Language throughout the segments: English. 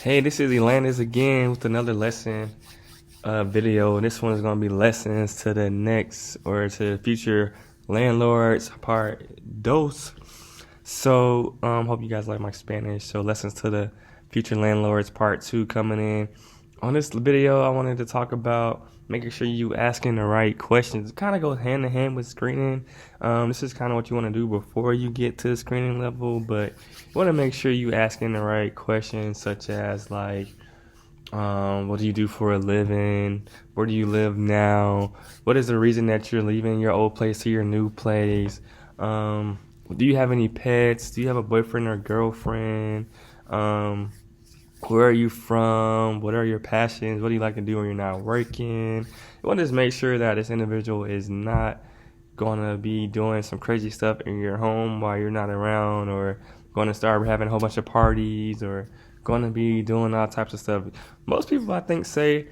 Hey, this is Elandis again with another lesson video. And this one is going to be lessons to the next or to the future landlords part dos. So, hope you guys like my Spanish. So, lessons to the future landlords part 2 coming in. On this video, I wanted to talk about making sure you asking the right questions. It kind of goes hand in hand with screening. This is kind of what you want to do before you get to the screening level, but you want to make sure you asking the right questions, such as like, what do you do for a living? Where do you live now? What is the reason that you're leaving your old place to your new place? Do you have any pets? Do you have a boyfriend or girlfriend? Where are you from? What are your passions? What do you like to do when you're not working? You want to just make sure that this individual is not going to be doing some crazy stuff in your home while you're not around, or going to start having a whole bunch of parties, or going to be doing all types of stuff. Most people, I think, say,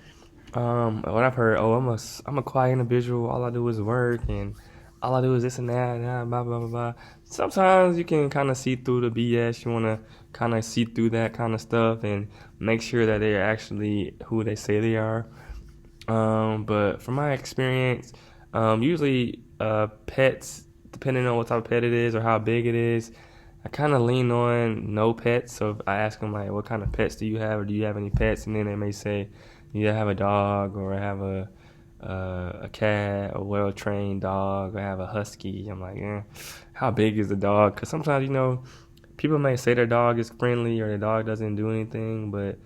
what I've heard, I'm a quiet individual. All I do is work, and all I do is this and that, and blah, blah, blah, blah. Sometimes you can kind of see through the BS. You want to kind of see through that kind of stuff and make sure that they're actually who they say they are. But from my experience, usually pets, depending on what type of pet it is or how big it is, I kind of lean on no pets. So if I ask them, like, what kind of pets do you have, or do you have any pets? And then they may say, yeah, I have a dog, or I have a cat, a well-trained dog, or I have a husky. I'm like, how big is the dog? Because sometimes, people may say their dog is friendly or their dog doesn't do anything, but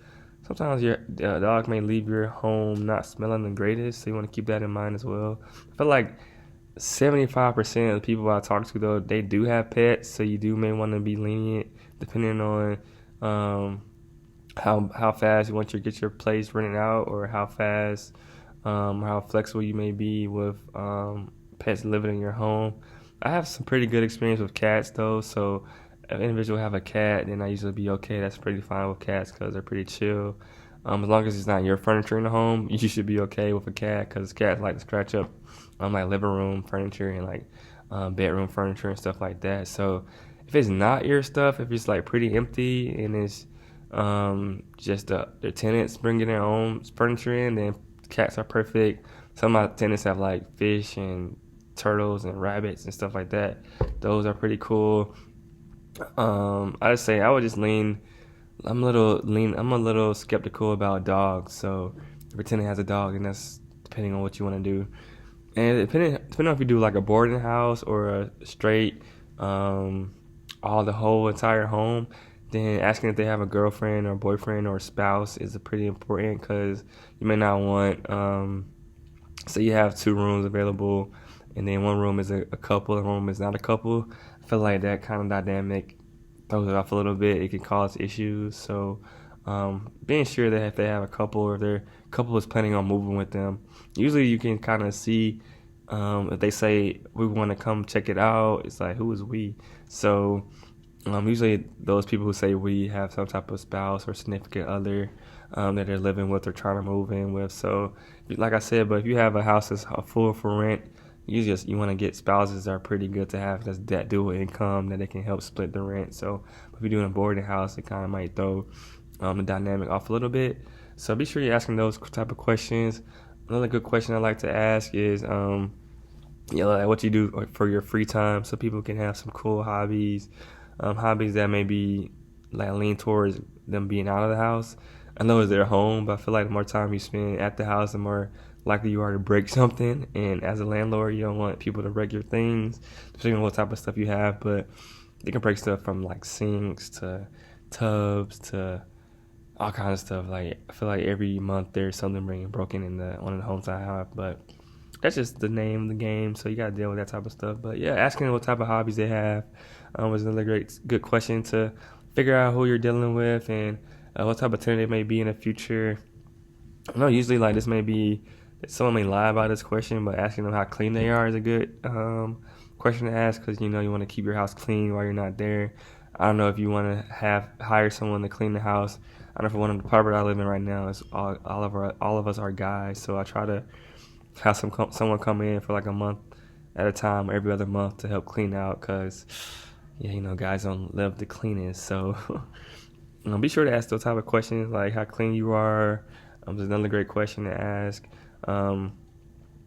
sometimes your dog may leave your home not smelling the greatest, so you want to keep that in mind as well. I feel like 75% of the people I talk to, though, they do have pets, so you may want to be lenient depending on how fast you want to get your place rented out, or how fast, how flexible you may be with pets living in your home. I have some pretty good experience with cats, though, so if an individual have a cat, then I usually be okay. That's pretty fine with cats because they're pretty chill. As long as it's not your furniture in the home, you should be okay with a cat, because cats like to scratch up like living room furniture and like bedroom furniture and stuff like that. So if it's not your stuff, if it's like pretty empty and it's just the tenants bringing their own furniture in, then cats are perfect. Some of my tenants have like fish and turtles and rabbits and stuff like that. Those are pretty cool. I would say I would just lean. I'm a little skeptical about dogs. So if a tenant has a dog, and that's depending on what you want to do, and depending on if you do like a boarding house or a straight, the whole entire home, then asking if they have a girlfriend or boyfriend or spouse is pretty important, because you may not want. So you have 2 rooms available, and then one room is a couple, and one room is not a couple. I feel like that kind of dynamic throws it off a little bit. It can cause issues. So being sure that if they have a couple, or their couple is planning on moving with them, usually you can kind of see if they say we want to come check it out. It's like, who is we? So usually those people who say we have some type of spouse or significant other that they're living with or trying to move in with. So like I said, but if you have a house that's full for rent, you want to get spouses that are pretty good to have that dual income, that they can help split the rent. So if you're doing a boarding house, it kind of might throw the dynamic off a little bit. So be sure you're asking those type of questions. Another good question I like to ask is, like what you do for your free time, so people can have some cool hobbies, hobbies that maybe like lean towards them being out of the house. I know it's their home, but I feel like the more time you spend at the house, the more likely you are to break something. And as a landlord, you don't want people to break your things, depending on what type of stuff you have. But they can break stuff from like sinks to tubs to all kinds of stuff. Like, I feel like every month there's something being broken in one of the homes I have. But that's just the name of the game, so you gotta deal with that type of stuff. But yeah, asking what type of hobbies they have was another good question to figure out who you're dealing with, and what type of tenant they may be in the future. I know usually like this may be, someone may lie about this question, but asking them how clean they are is a good question to ask, because you want to keep your house clean while you're not there. I don't know if you want to hire someone to clean the house. I know for one of the apartment I live in right now, is all of us are guys, so I try to have someone come in for like a month at a time, or every other month, to help clean out, because guys don't live the cleanest. So Be sure to ask those type of questions like how clean you are. Is another great question to ask. Um,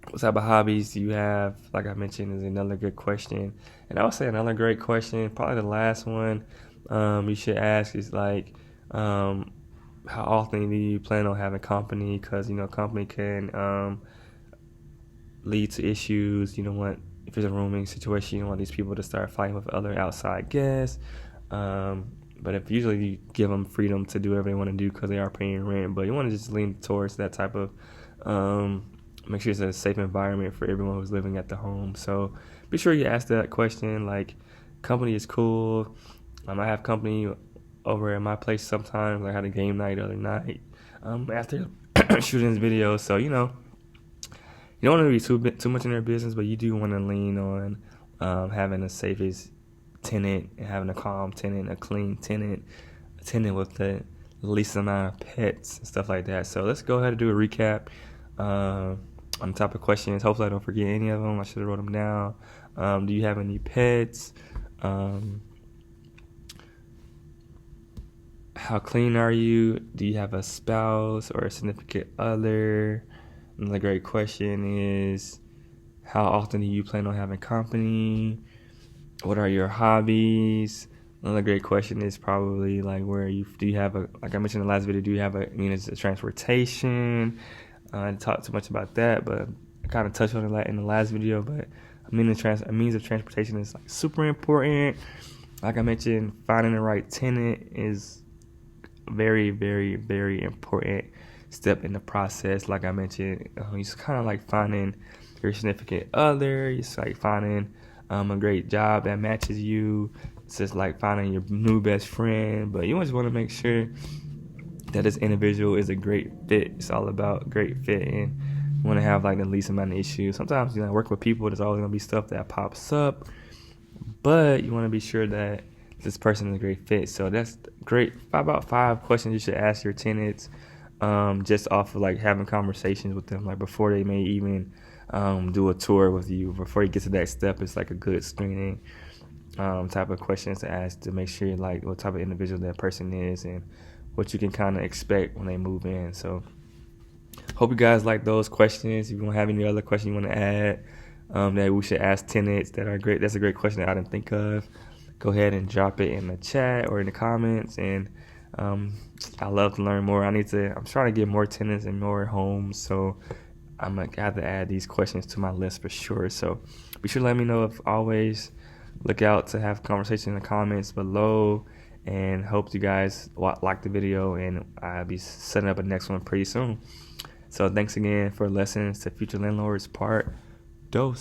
what type of hobbies do you have? Like I mentioned, is another good question. And I would say another great question, probably the last one you should ask is like, um, how often do you plan on having company? Because company can lead to issues. You don't want, if it's a rooming situation, you don't want these people to start fighting with other outside guests. But if usually you give them freedom to do whatever they want to do because they are paying rent, but you want to just lean towards that type of, make sure it's a safe environment for everyone who's living at the home. So be sure you ask that question. Like, company is cool. I have company over at my place sometimes. I had a game night the other night after shooting this video. So you don't want to be too much in their business, but you do want to lean on having the safest tenant and having a calm tenant, a clean tenant, a tenant with the least amount of pets and stuff like that. So let's go ahead and do a recap on the type of questions. Hopefully I don't forget any of them. I should have wrote them down. Do you have any pets? How clean are you? Do you have a spouse or a significant other? Another great question is, how often do you plan on having company? What are your hobbies? Another great question is probably like, do you have like I mentioned in the last video, do you have a transportation? I didn't talk too much about that, but I kind of touched on it in the last video. But a means of transportation is like super important. Like I mentioned, finding the right tenant is very, very, very important step in the process. Like I mentioned, it's kind of like finding your significant other. It's like finding a great job that matches you. It's just like finding your new best friend. But you just want to make sure that this individual is a great fit. It's all about great fit, and you want to have like the least amount of issues. Sometimes work with people, there's always gonna be stuff that pops up, but you want to be sure that this person is a great fit. So that's great. About 5 questions you should ask your tenants, just off of like having conversations with them, like before they may even do a tour with you. Before you get to that step, it's like a good screening type of questions to ask to make sure like what type of individual that person is and what you can kind of expect when they move in. So hope you guys like those questions. If you don't have any other questions you want to add that we should ask tenants that are great, that's a great question that I didn't think of, go ahead and drop it in the chat or in the comments. And I love to learn more. I'm trying to get more tenants and more homes, so I'm gonna have to add these questions to my list for sure. So be sure to let me know. If always, look out to have conversation in the comments below, and hope you guys like the video, and I'll be setting up a next one pretty soon. So thanks again for listening to Future Landlords Part 2.